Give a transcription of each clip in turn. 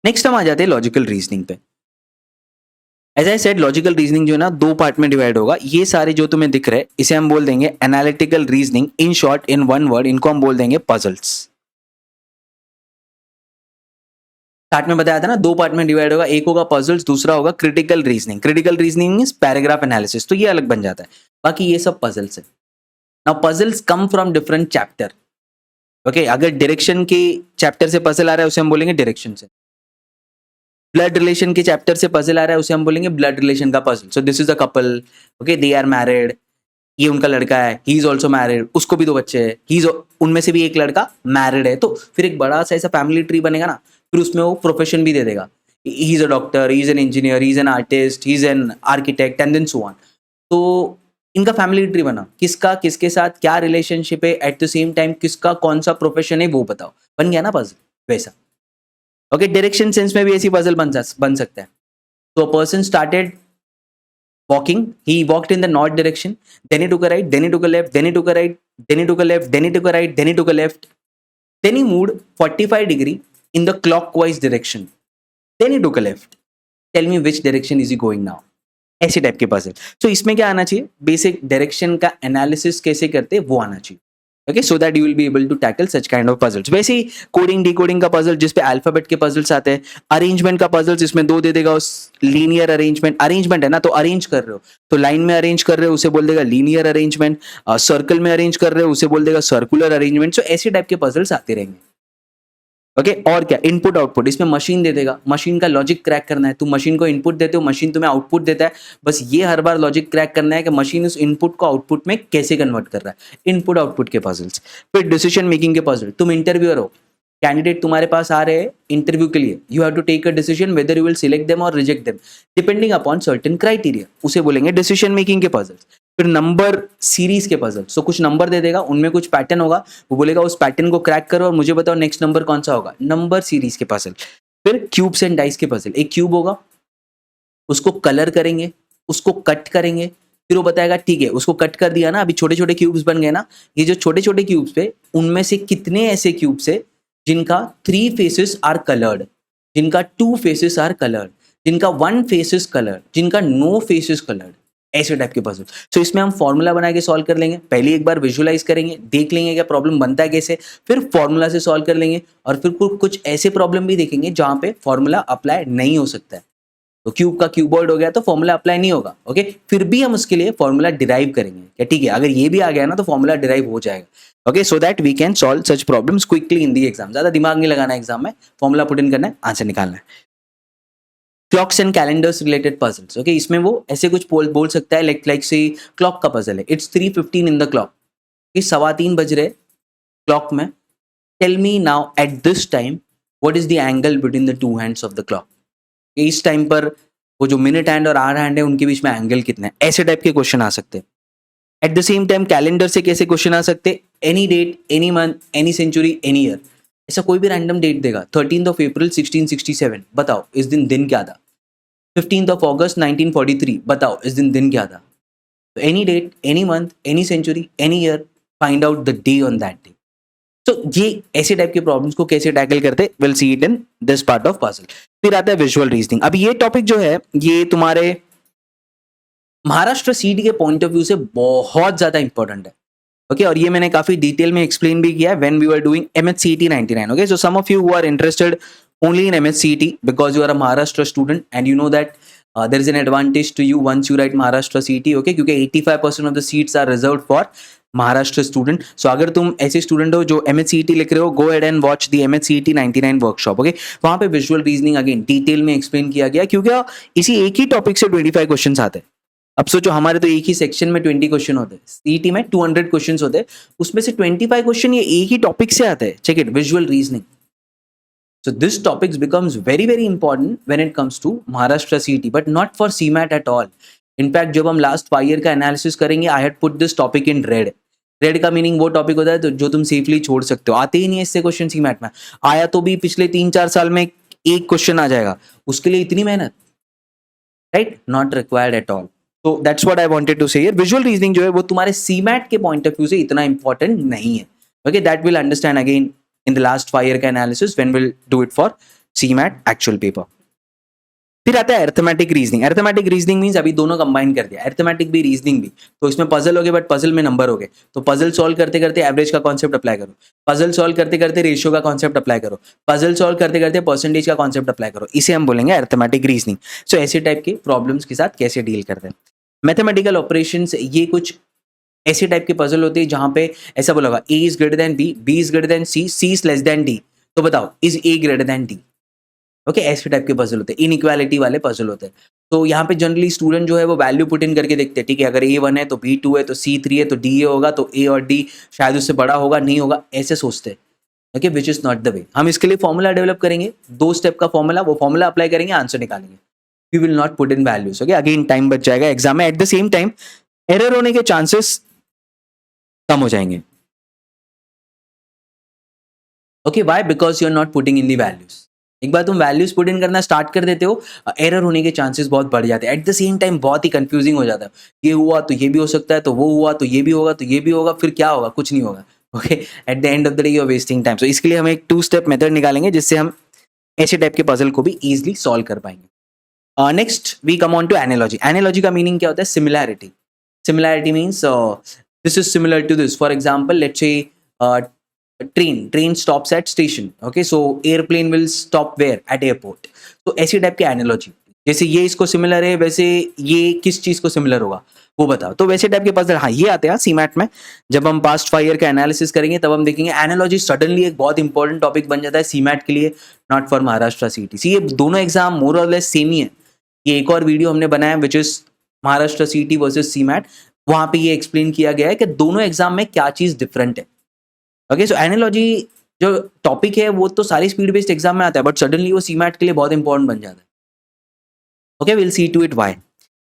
Next हम आ जाते हैं लॉजिकल रीजनिंग पे। As I said logical reasoning जो है ना 2 पार्ट में डिवाइड होगा। ये सारे जो तुम्हें दिख रहे हैं इसे हम बोल देंगे analytical reasoning, in short in one word इनको हम बोल देंगे पजल्स। स्टार्ट में बताया था ना 2 पार्ट में डिवाइड होगा, एक होगा पजल्स, दूसरा होगा critical reasoning. Critical reasoning means paragraph analysis, तो ये अलग बन जाता है, बाकी ये सब पजल्स है। Now puzzles come from different chapter. Okay, अगर डायरेक्शन के चैप्टर से पजल आ रहा है उसे हम बोलेंगे डायरेक्शन से। ब्लड रिलेशन के चैप्टर से पजल आ रहा है उसे हम बोलेंगे ब्लड रिलेशन का puzzle. So this is a couple, okay, they are married, ये उनका लड़का है, ही इज ऑल्सो मैरिड, उसको भी 2 बच्चे हैं, ही इज उनमें से भी एक लड़का मैरिड है। तो फिर एक बड़ा सा ऐसा फैमिली ट्री बनेगा ना, फिर उसमें वो प्रोफेशन भी दे देगा, he is a doctor, he is an engineer, he is an artist, he is an architect and then so on. तो इनका फैमिली ट्री बना, किसका किसके साथ क्या रिलेशनशिप है, एट द सेम टाइम किसका कौन सा प्रोफेशन है वो बताओ, बन गया ना पजल वैसा। ओके, डायरेक्शन सेंस में भी ऐसी पजल बन सकता है। तो a person started walking, he walked in the north direction, then he took a right, then he took a left, then he took a right, then he took a left, then he took a right, then he took a left, then he moved 45 degree in the clockwise direction, then he took a left, tell me which direction is he going now। ऐसे type के puzzle. सो इसमें क्या आना चाहिए, basic direction का analysis कैसे करते हैं वो आना चाहिए। Okay, so that you will be able to tackle such kind of puzzles. वैसे ही कोडिंग डिकोडिंग का पजल जिसपे अल्फाबेट के पजल्स आते हैं, अरेंजमेंट का पजल्स इसमें 2 दे देगा, उस लीनियर अरेंजमेंट है ना, तो अरेंज कर रहे हो तो लाइन में अरेंज कर रहे हो उसे बोल देगा लीनियर अरेंजमेंट, सर्कल में अरेंज कर रहे हो उसे बोल देगा सर्कुलर अरेंजमेंट। सो ऐसे टाइप के पजल्स आते रहेंगे। ओके, और क्या, इनपुट आउटपुट, इसमें मशीन दे देगा, मशीन का लॉजिक क्रैक करना है, तुम मशीन को इनपुट देते हो, मशीन तुम्हें आउटपुट देता है, बस ये हर बार लॉजिक क्रैक करना है कि मशीन उस इनपुट को आउटपुट में कैसे कन्वर्ट कर रहा है। इनपुट आउटपुट के पजल्स। फिर डिसीजन मेकिंग के पजल, तुम इंटरव्यूअर हो, कैंडिडेट तुम्हारे पास आ रहे हैं इंटरव्यू के लिए, you have to take a decision whether you will select them और reject them depending upon certain criteria, उसे बोलेंगे डिसीजन मेकिंग के पजल्स। फिर नंबर सीरीज के पजल, सो कुछ नंबर दे देगा, उनमें कुछ पैटर्न होगा, वो बोलेगा उस पैटर्न को क्रैक करो और मुझे बताओ नेक्स्ट नंबर कौन सा होगा, नंबर सीरीज के पजल। फिर क्यूब्स एंड डाइस के पजल, एक क्यूब होगा, उसको कलर करेंगे, उसको कट करेंगे, फिर वो बताएगा ठीक है उसको कट कर दिया ना, अभी छोटे छोटे क्यूब्स बन गए ना, ये जो छोटे छोटे क्यूब्स पे उनमें से कितने ऐसे क्यूब्स है जिनका 3 फेसेस आर कलर्ड, जिनका 2 फेसेस आर कलर्ड, जिनका 1 फेस इज कलर्ड, जिनका नो फेस इज कलर्ड, ऐसे टाइप के पजल। सो इसमें हम फॉर्मूला बना के सॉल्व कर लेंगे, पहले एक बार विजुअलाइज करेंगे, देख लेंगे क्या प्रॉब्लम बनता है कैसे, फिर फॉर्मूला से सॉल्व कर लेंगे, और फिर कुछ ऐसे प्रॉब्लम भी देखेंगे जहां पे फॉर्मूला अप्लाई नहीं हो सकता है। तो क्यूब का क्यूबॉइड हो गया तो फॉर्मूला अप्लाई नहीं होगा, ओके, फिर भी हम उसके लिए फॉर्मूला डिराइव करेंगे क्या, ठीक है, अगर ये भी आ गया ना तो फॉर्मूला डिराइव हो जाएगा। Okay, so that we can solve such problems quickly in the exam. ज्यादा दिमाग नहीं लगाना एग्जाम में, फॉर्मूला पुट इन करना है, आंसर निकालना है। Clocks and calendars related puzzles, okay, इसमें वो ऐसे कुछ बोल सकता है, लाइक से क्लॉक का पजल है, इट्स 3:15 इन द क्लॉक, ये 3:15 बज रहे क्लॉक में, tell me now at this time what is the angle between the 2 hands of the clock. इस टाइम पर वो जो मिनट हैंड और आवर हैंड है उनके बीच में एंगल कितना है, ऐसे टाइप के क्वेश्चन आ सकते हैं। At the same time calendar से कैसे क्वेश्चन आ सकते हैं, any date, any month, any century, any year, ऐसा कोई भी रैंडम डेट देगा, 13 अप्रैल 1667, बताओ इस दिन क्या था, 15 अगस्त 1943, बताओ इस दिन क्या था। तो any date, any month, any century, any year, find out the day on that day. तो ये ऐसे टाइप के प्रॉब्लम्स को कैसे टैकल करते, will see it in this part of puzzle. फिर आता है विजुअल रीजनिंग। अब ये टॉपिक जो है ये तुम्हारे महाराष्ट्र सीटी के पॉइंट ऑफ व्यू से बहुत ज्यादा इंपॉर्टेंट है, ओके, और ये मैंने काफी डिटेल में एक्सप्लेन भी किया है when we were doing MHCET 99, okay, so some of you who are interested only in MHCET because you are a Maharashtra student and you know that there is an advantage to you once you write Maharashtra CET, okay, क्योंकि 85% of the seats are reserved for Maharashtra student. So अगर तुम ऐसे student हो जो MHCET लिख रहे हो, go ahead and watch the MHCET 99 workshop, okay, वहां पे विजुअल रीजनिंग अगेन डिटेल में एक्सप्लेन किया गया, क्योंकि इसी एक ही टॉपिक से 25 क्वेश्चन आते हैं। अब सोचो हमारे तो एक ही सेक्शन में 20 क्वेश्चन होते हैं, सीईटी में 200 क्वेश्चन होते हैं, उसमें से 25 क्वेश्चन ये एक ही टॉपिक से आते हैं, check it, visual reasoning. So this topic becomes very very important when it comes to Maharashtra CET, but not for CMAT at all. In fact, जब हम लास्ट 5 ईयर का एनालिसिस करेंगे, I had put this topic in red. Red का meaning वो topic होता है तो जो तुम सेफली छोड़ सकते हो, आते ही नहीं है इससे क्वेश्चन CMAT में, आया तो भी पिछले 3-4 साल में एक क्वेश्चन आ जाएगा, उसके लिए इतनी मेहनत, right, not required at all. तो that's what I wanted to say here. Visual reasoning जो है वो तुम्हारे CMAT के पॉइंट ऑफ व्यू से इतना इंपॉर्टेंट नहीं है, okay, that will understand again in the last 5 year का analysis when we'll do it for CMAT actual paper. फिर आता है arithmetic reasoning. Arithmetic reasoning means अभी दोनों कंबाइन कर दिया, अरिथमेटिक भी रीजनिंग भी। तो इसमें पजल हो गए बट पजल में नंबर हो गए, तो पजल सॉल्व करते करते एवरेज का कॉन्सेप्ट अप्लाई करो, पजल सॉल्व करते करते रेशियो का कॉन्सेप्ट अप्लाई करो, पजल सॉल्व करते करते परसेंटेज का कॉन्सेप्ट अप्लाई करो, इसे हम बोलेंगे अरिथमेटिक रीजनिंग। सो ऐसे टाइप के प्रॉब्लम्स के साथ कैसे डील करते हैं। मैथमेटिकल ऑपरेशंस, ये कुछ ऐसे टाइप के पजल होते हैं जहां पे ऐसा बोला होगा A is greater than B, B is greater than C, C is less than D, तो बताओ is A greater than D. Okay, ऐसे टाइप के पजल होते हैं, इनइक्वालिटी वाले पजल होते हैं। तो यहाँ पे जनरली स्टूडेंट जो है वो वैल्यू पुट इन करके देखते हैं, ठीक है, अगर A1 है तो B2 है तो C3 है तो D होगा, तो A और D शायद उससे बड़ा होगा, नहीं होगा, ऐसे सोचते हैं। Okay, which is not the way. हम इसके लिए फॉर्मूला डेवलप करेंगे, 2 स्टेप का फॉर्मूला, वो फॉर्मूला अप्लाई करेंगे, आंसर निकालेंगे। We will not put in values. Okay, again time बच जाएगा एग्जाम में, at the same time error होने के चांसेस कम हो जाएंगे। Okay, why? Because you are not putting in the values. एक बार तुम वैल्यूज पुट इन करना स्टार्ट कर देते हो, एरर होने के चांसेस बहुत बढ़ जाते हैं। एट द सेम टाइम बहुत ही कंफ्यूजिंग हो जाता है, ये हुआ तो ये भी हो सकता है, तो वो हुआ तो ये भी होगा, तो ये भी होगा, फिर क्या होगा? कुछ नहीं होगा। Okay, at the end of the day you are wasting time. So इसके लिए हम एक 2 स्टेप मेथड निकालेंगे जिससे हम ऐसे टाइप के पजल को भी इजिली सॉल्व कर पाएंगे। Next we come on to analogy. Analogy का मीनिंग क्या होता है? Similarity. Similarity means this is similar to this. For example let's say train stops at station, okay, so airplane will stop where? At airport। तो ऐसी type के analogy, जैसे ये इसको सिमिलर है वैसे ये किस चीज को सिमिलर होगा वो बताओ। तो वैसे टाइप के पजल, हाँ, ये आते हैं सीमैट में। जब हम पास्ट 5 ईयर का एनालिसिस करेंगे तब हम देखेंगे एनालॉजी सडनली एक बहुत इंपॉर्टेंट टॉपिक बन जाता है सीमैट के लिए, नॉट फॉर महाराष्ट्र सीटी। ये दोनों एग्जाम मोर और लेस सेम ही है। ये एक और वीडियो हमने बनाया विच इज महाराष्ट्र सीटी वर्सेस सीमैट, वहां पे ये एक्सप्लेन किया गया है कि दोनों एग्जाम में क्या चीज डिफरेंट है। ओके, सो एनालॉजी जो टॉपिक है वो तो सारी स्पीड बेस्ड एग्जाम में आता है, बट सडनली वो सीमैट के लिए बहुत इंपॉर्टेंट बन जाता है। Okay, will see to it why.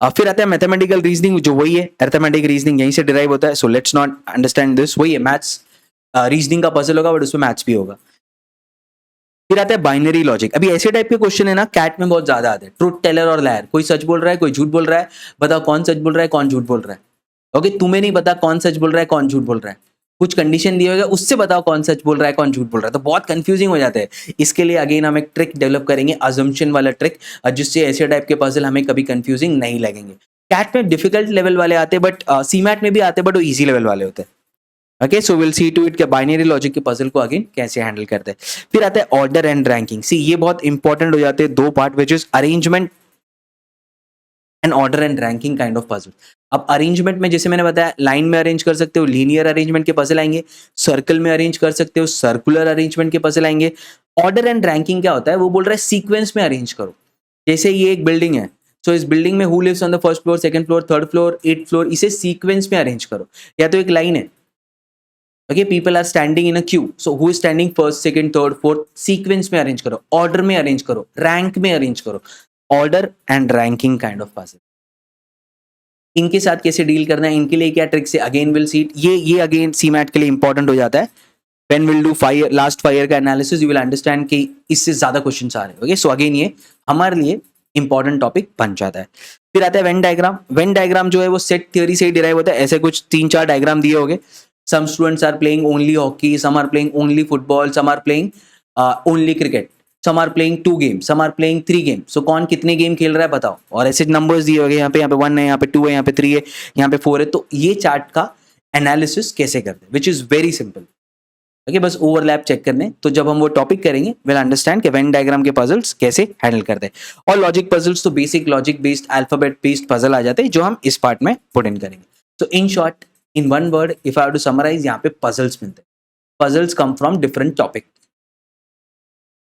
फिर आता है मैथमेटिकल रीजनिंग, जो वही है अरिथमेटिक रीजनिंग, यहीं से डिराइव होता है। So let's not understand this, वही है मैथ्स, रीजनिंग का पजल होगा बट उसमें मैथ्स भी होगा। फिर आता है बाइनरी लॉजिक। अभी ऐसे टाइप के क्वेश्चन है ना कैट में बहुत ज्यादा आते हैं, ट्रूथ टेलर और लायर। कोई सच बोल रहा है, कोई झूठ बोल रहा है, बताओ कौन सच बोल रहा है, कौन झूठ बोल रहा है। ओके, तुम्हें नहीं पता कौन सच बोल रहा है, कौन झूठ बोल रहा है, कुछ कंडीशन दिए होगा उससे बताओ कौन सच बोल रहा है, कौन झूठ बोल रहा है, तो बहुत कंफ्यूजिंग हो जाता है। इसके लिए अगेन हम एक ट्रिक डेवलप करेंगे, अजम्पशन वाला ट्रिक, जिससे ऐसे टाइप के पजल हमें कभी कंफ्यूजिंग नहीं लगेंगे। कैट में डिफिकल्ट लेवल वाले आते हैं, बट सीमैट में भी आते हैं, बट वो इजी लेवल वाले होते हैं। Okay, so will see to it के बाइनरी लॉजिक के पजल को अगेन कैसे हैंडल करते हैं। फिर आता है ऑर्डर एंड रैंकिंग। सी, ये बहुत इंपॉर्टेंट हो जाते हैं 2 part, which is arrangement and order and ranking kind of puzzle. अब अरेंजमेंट में जैसे मैंने बताया, लाइन में अरेंज कर सकते हो, लीनियर अरेंजमेंट के पजल आएंगे, सर्कल में अरेंज कर सकते हो, सर्कुलर अरेंजमेंट के पजल आएंगे। ऑर्डर एंड रैंकिंग क्या होता है? वो बोल रहा है सीक्वेंस में अरेंज करो। जैसे ये एक बिल्डिंग है, सो इस बिल्डिंग में who lives on the first floor, second floor, third floor, 8th floor, इसे सीक्वेंस में अरेंज करो। या तो एक लाइन है, okay, people are standing in a queue, so who is standing first, second, third, fourth, sequence में arrange करो, order में अरेंज करो, रैंक में अरेंज करो। Order and ranking kind of puzzle. इनके साथ कैसे डील करना है, इनके लिए क्या ट्रिक्स है, अगेन विल सी। ये अगेन सीमैट के लिए इंपॉर्टेंट हो जाता है। When will do last 5 year का एनालिसिस, यू विल अंडरस्टैंड कि इससे ज्यादा क्वेश्चंस आ रहे हैं। ओके, सो अगेन ये हमारे लिए इंपॉर्टेंट टॉपिक बन जाता है। फिर आता है वेन डायग्राम। वेन डायग्राम जो है वो सेट थ्योरी से ही डिराइव होता है। ऐसे कुछ 3-4 डायग्राम दिए होंगे। Some students are playing only hockey, some are playing only football, some are playing only cricket, some are playing 2 games, some are playing 3 games। so कौन कितने गेम खेल रहा है बताओ, और ऐसे नंबर्स दिए होंगे, यहाँ पे 1 है, यहाँ पे 2 है, यहाँ पे 3 है, यहाँ पे 4 है। तो ये चार्ट का एनालिसिस कैसे करते हैं, which is very simple. Okay, बस ओवरलैप चेक करने। तो जब हम वो टॉपिक करेंगे विल अंडरस्टैंड कि वेन डायग्राम के पजल्स कैसे हैंडल करते हैं। और लॉजिक पजल्स तो basic logic based, alphabet based puzzle आ जाते हैं जो हम इस पार्ट में पुट इन करेंगे। तो in short, in one word, if I have to summarise, यहाँ पे पजल्स मिलते हैं। Puzzles come from different topic.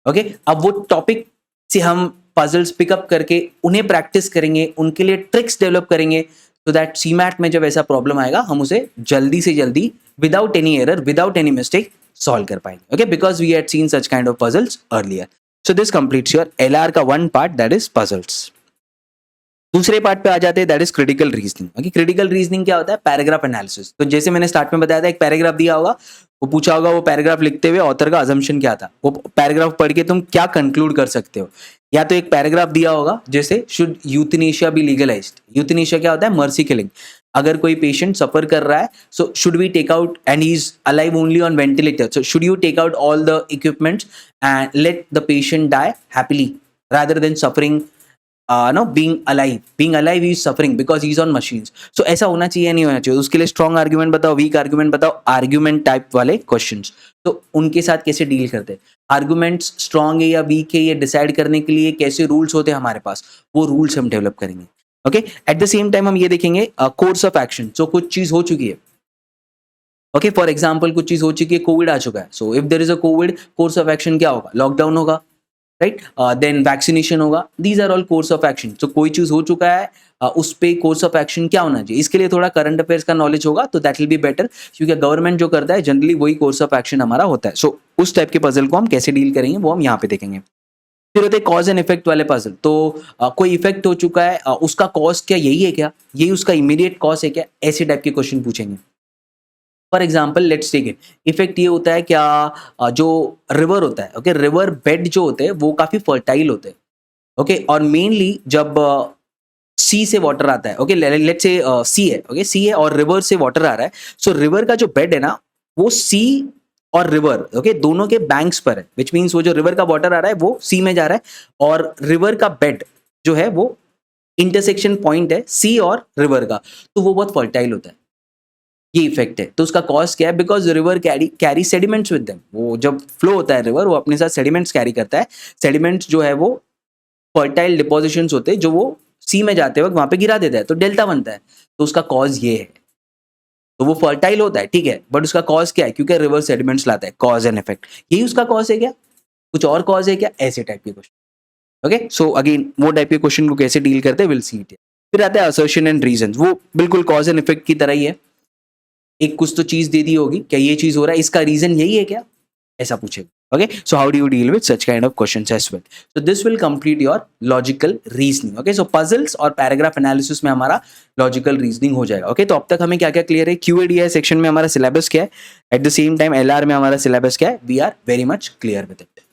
Okay, अब वो टॉपिक से हम पजल्स पिकअप करके उन्हें प्रैक्टिस करेंगे, उनके लिए ट्रिक्स डेवलप करेंगे, सो दैट सीमैट में जब ऐसा प्रॉब्लम आएगा हम उसे जल्दी से जल्दी without any error, without any mistake solve कर पाएंगे। Okay, because we had seen such kind of puzzles earlier. So this completes your LR का 1 पार्ट, दैट इज पजल्स। दूसरे पार्ट पे आ जाते हैं, that is critical reasoning. Okay, critical reasoning क्या होता है? Paragraph analysis. तो जैसे मैंने स्टार्ट में बताया था, एक पैराग्राफ दिया होगा, वो पूछा होगा वो पैराग्राफ लिखते हुए ऑथर का अजम्पशन क्या था, वो पैराग्राफ पढ़ के तुम क्या कंक्लूड कर सकते हो। या तो एक पैराग्राफ दिया होगा जैसे should euthanasia be legalized. Euthanasia क्या होता है? Mercy killing. अगर कोई पेशेंट सफर कर रहा है, so should we take out and he is alive only on ventilator, so should you take out all the equipments and let the patient die happily rather than suffering, no, being alive he is suffering because he is on machines. So ऐसा होना चाहिए नहीं होना चाहिए? उसके लिए strong argument बताओ, week argument बताओ, आर्ग्यूमेंट टाइप वाले क्वेश्चंस, तो उनके साथ कैसे डील करते हैं? आर्ग्यूमेंट्स स्ट्रॉन्ग है या वीक है ये डिसाइड करने के लिए कैसे रूल्स होते हैं हमारे पास, वो रूल्स हम डेवलप करेंगे. Okay, at the same time हम ये देखेंगे कोर्स ऑफ एक्शन. सो कुछ चीज हो चुकी है, ओके, फॉर एग्जाम्पल कुछ चीज हो चुकी है, कोविड आ चुका है. So if there is a covid, course of action क्या होगा? लॉकडाउन होगा, राइट, देन वैक्सीनेशन होगा. These are all course of action. तो कोई चीज हो चुका है, उस पे कोर्स ऑफ एक्शन क्या होना चाहिए? इसके लिए थोड़ा करंट अफेयर्स का नॉलेज होगा तो दैट विल बी बेटर, क्योंकि गवर्नमेंट जो करता है जनरली वही कोर्स ऑफ एक्शन हमारा होता है. सो उस टाइप के पजल को हम कैसे डील करेंगे वो हम यहाँ पे देखेंगे. फिर होते हैं कॉज एंड इफेक्ट वाले पजल. तो कोई इफेक्ट हो चुका है, उसका कॉज क्या यही है क्या, यही उसका इमीडिएट कॉज है क्या, ऐसे टाइप के क्वेश्चन पूछेंगे. For example let's take it, effect ये होता है क्या, जो रिवर होता है, ओके, रिवर बेड जो होते हैं वो काफी फर्टाइल होते हैं, ओके, और मेनली जब सी से वाटर आता है, ओके, लेट्स से सी है, ओके, सी है और रिवर से वाटर आ रहा है. सो रिवर का जो बेड है ना वो सी और रिवर, ओके, दोनों के बैंक्स पर है, विच मीन्स वो जो रिवर का वाटर आ रहा है वो सी में जा रहा है और रिवर का बेड जो है वो इंटरसेक्शन पॉइंट है सी और रिवर का, तो वो बहुत फर्टाइल होता है. ये इफेक्ट है. तो उसका कॉज क्या है? Because river carry sediments with them. वो जब फ्लो होता है रिवर, वो अपने साथ सेडिमेंट्स कैरी करता है. सेडिमेंट्स जो है वो फर्टाइल डिपोजिशंस होते हैं जो वो सी में जाते वक्त वहां पे गिरा देता है, तो डेल्टा बनता है. तो उसका कॉज ये है. तो वो फर्टाइल होता है, ठीक है, बट उसका कॉज क्या है? क्योंकि रिवर सेडिमेंट्स लाता है. कॉज एंड इफेक्ट, यही उसका कॉज है क्या? कुछ और कॉज है क्या? ऐसे टाइप के क्वेश्चन. ओके, सो अगेन वो टाइप के क्वेश्चन को कैसे डील करते हैं, विल सी इट. फिर आता है असर्शन एंड रीजन. वो बिल्कुल कॉज एंड इफेक्ट की तरह ही है. एक कुछ तो चीज दे दी होगी, क्या ये चीज हो रहा है, इसका रीजन यही है क्या, ऐसा पूछेगा. Okay, so how do you deal with such kind of questions as well. So this will complete your logical reasoning. Okay, so puzzles और पैराग्राफ एनालिसिस में हमारा लॉजिकल रीजनिंग हो जाएगा. ओके, तो अब तक हमें क्या क्या क्लियर है? क्यूएडीआई सेक्शन में हमारा सिलेबस क्या है, at the same time LR में हमारा सिलेबस क्या है, we are very much clear with it.